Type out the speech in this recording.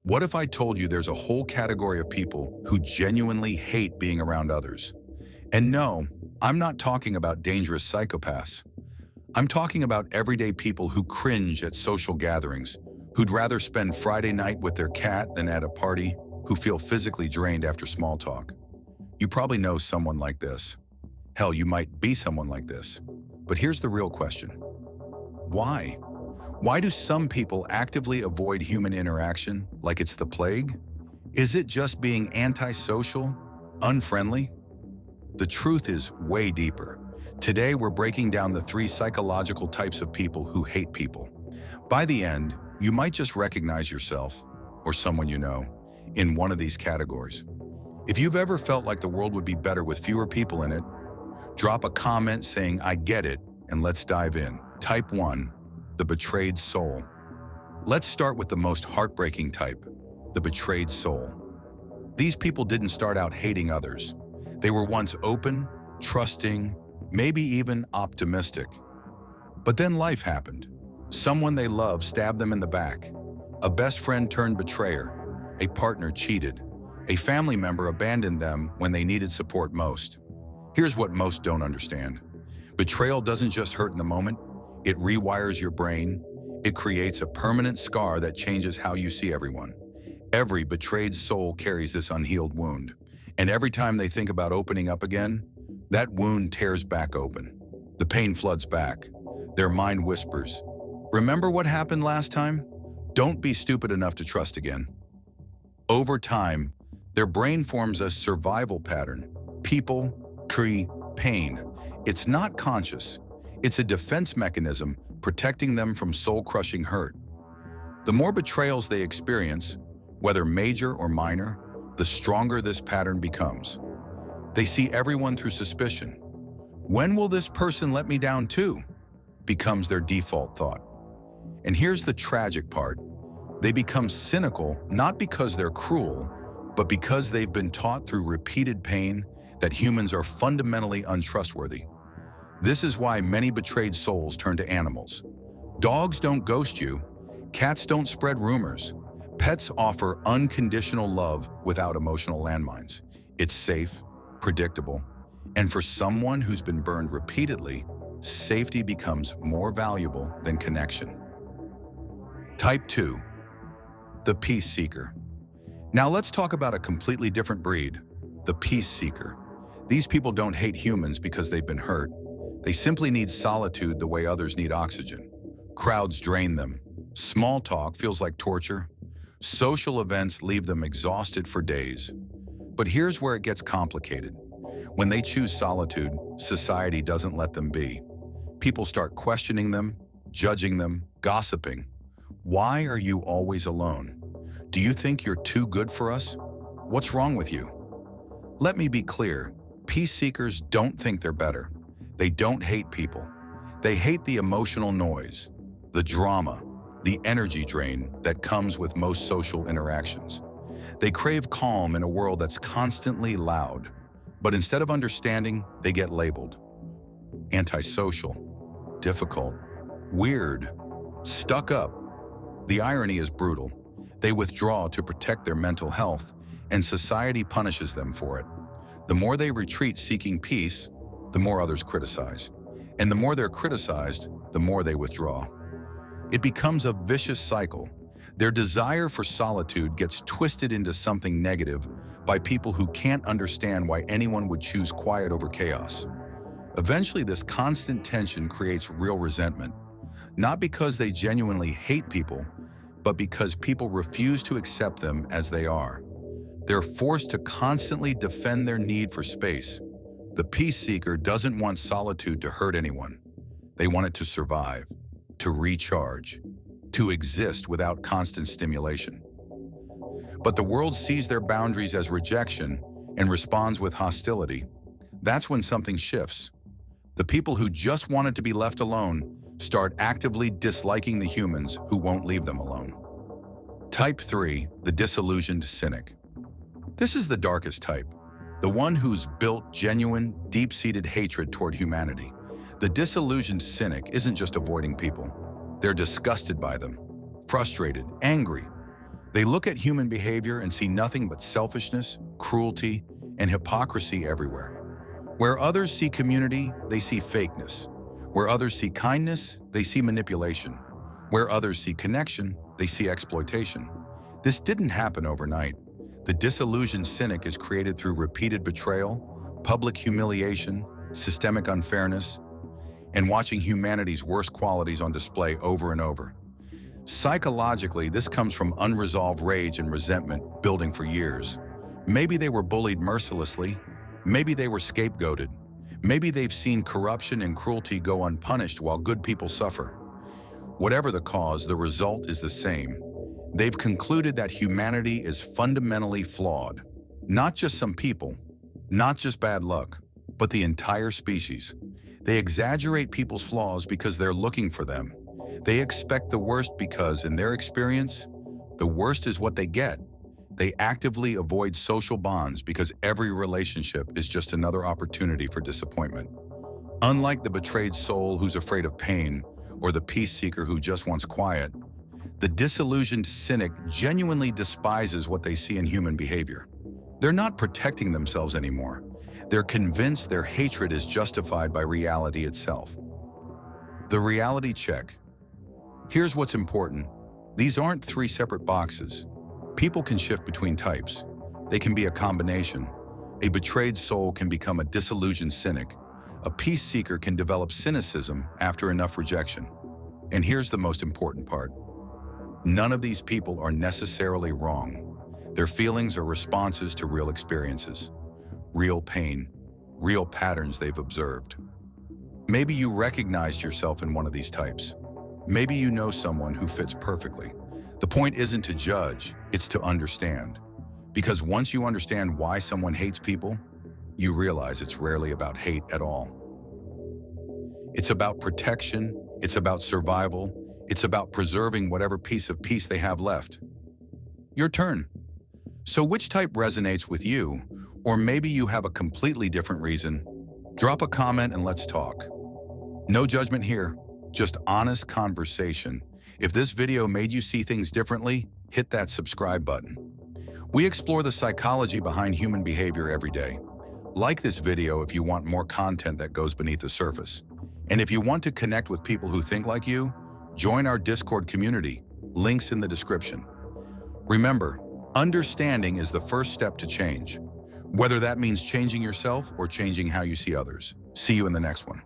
What if I told you there's a whole category of people who genuinely hate being around others? And no, I'm not talking about dangerous psychopaths. I'm talking about everyday people who cringe at social gatherings, who'd rather spend Friday night with their cat than at a party, who feel physically drained after small talk. You probably know someone like this. Hell, you might be someone like this. But here's the real question. Why? Why do some people actively avoid human interaction like it's the plague? Is it just being antisocial, unfriendly? The truth is way deeper. Today, we're breaking down the 3 psychological types of people who hate people. By the end, you might just recognize yourself, or someone you know, in one of these categories. If you've ever felt like the world would be better with fewer people in it, drop a comment saying, "I get it," and let's dive in. Type 1, the betrayed soul. Let's start with the most heartbreaking type, the betrayed soul. These people didn't start out hating others. They were once open, trusting, maybe even optimistic. But then life happened. Someone they loved stabbed them in the back. A best friend turned betrayer. A partner cheated. A family member abandoned them when they needed support most. Here's what most don't understand. Betrayal doesn't just hurt in the moment. It rewires your brain. It creates a permanent scar that changes how you see everyone. Every betrayed soul carries this unhealed wound. And every time they think about opening up again, that wound tears back open. The pain floods back. Their mind whispers, "Remember what happened last time? Don't be stupid enough to trust again." Over time, their brain forms a survival pattern. People, pain. It's not conscious. It's a defense mechanism protecting them from soul-crushing hurt. The more betrayals they experience, whether major or minor, the stronger this pattern becomes. They see everyone through suspicion. "When will this person let me down too?" becomes their default thought. And here's the tragic part. They become cynical not because they're cruel, but because they've been taught through repeated pain that humans are fundamentally untrustworthy. This is why many betrayed souls turn to animals. Dogs don't ghost you. Cats don't spread rumors. Pets offer unconditional love without emotional landmines. It's safe, predictable, and for someone who's been burned repeatedly, safety becomes more valuable than connection. Type 2, the peace seeker. Now let's talk about a completely different breed, the peace seeker. These people don't hate humans because they've been hurt. They simply need solitude the way others need oxygen. Crowds drain them. Small talk feels like torture. Social events leave them exhausted for days. But here's where it gets complicated. When they choose solitude, society doesn't let them be. People start questioning them, judging them, gossiping. "Why are you always alone? Do you think you're too good for us? What's wrong with you?" Let me be clear. Peace seekers don't think they're better. They don't hate people. They hate the emotional noise, the drama, the energy drain that comes with most social interactions. They crave calm in a world that's constantly loud. But instead of understanding, they get labeled. Antisocial, difficult, weird, stuck up. The irony is brutal. They withdraw to protect their mental health, and society punishes them for it. The more they retreat seeking peace, the more others criticize. And the more they're criticized, the more they withdraw. It becomes a vicious cycle. Their desire for solitude gets twisted into something negative by people who can't understand why anyone would choose quiet over chaos. Eventually, this constant tension creates real resentment, not because they genuinely hate people, but because people refuse to accept them as they are. They're forced to constantly defend their need for space. The peace seeker doesn't want solitude to hurt anyone. They want it to survive, to recharge, to exist without constant stimulation. But the world sees their boundaries as rejection and responds with hostility. That's when something shifts. The people who just wanted to be left alone start actively disliking the humans who won't leave them alone. Type 3, the disillusioned cynic. This is the darkest type, the one who's built genuine, deep-seated hatred toward humanity. The disillusioned cynic isn't just avoiding people. They're disgusted by them, frustrated, angry. They look at human behavior and see nothing but selfishness, cruelty, and hypocrisy everywhere. Where others see community, they see fakeness. Where others see kindness, they see manipulation. Where others see connection, they see exploitation. This didn't happen overnight. The disillusioned cynic is created through repeated betrayal, public humiliation, systemic unfairness, and watching humanity's worst qualities on display over and over. Psychologically, this comes from unresolved rage and resentment building for years. Maybe they were bullied mercilessly. Maybe they were scapegoated. Maybe they've seen corruption and cruelty go unpunished while good people suffer. Whatever the cause, the result is the same. They've concluded that humanity is fundamentally flawed. Not just some people, not just bad luck, but the entire species. They exaggerate people's flaws because they're looking for them. They expect the worst because, in their experience, the worst is what they get. They actively avoid social bonds because every relationship is just another opportunity for disappointment. Unlike the betrayed soul who's afraid of pain, or the peace seeker who just wants quiet, the disillusioned cynic genuinely despises what they see in human behavior. They're not protecting themselves anymore. They're convinced their hatred is justified by reality itself. The reality check. Here's what's important. These aren't three separate boxes. People can shift between types. They can be a combination. A betrayed soul can become a disillusioned cynic. A peace seeker can develop cynicism after enough rejection. And here's the most important part. None of these people are necessarily wrong. Their feelings are responses to real experiences, real pain, real patterns they've observed. Maybe you recognized yourself in one of these types. Maybe you know someone who fits perfectly. The point isn't to judge, it's to understand. Because once you understand why someone hates people, you realize it's rarely about hate at all. It's about protection, it's about survival, it's about preserving whatever piece of peace they have left. Your turn. So which type resonates with you? Or maybe you have a completely different reason. Drop a comment and let's talk. No judgment here, just honest conversation. If this video made you see things differently, hit that subscribe button. We explore the psychology behind human behavior every day. Like this video if you want more content that goes beneath the surface. And if you want to connect with people who think like you, join our Discord community, links in the description. Remember, understanding is the first step to change, whether that means changing yourself or changing how you see others. See you in the next one.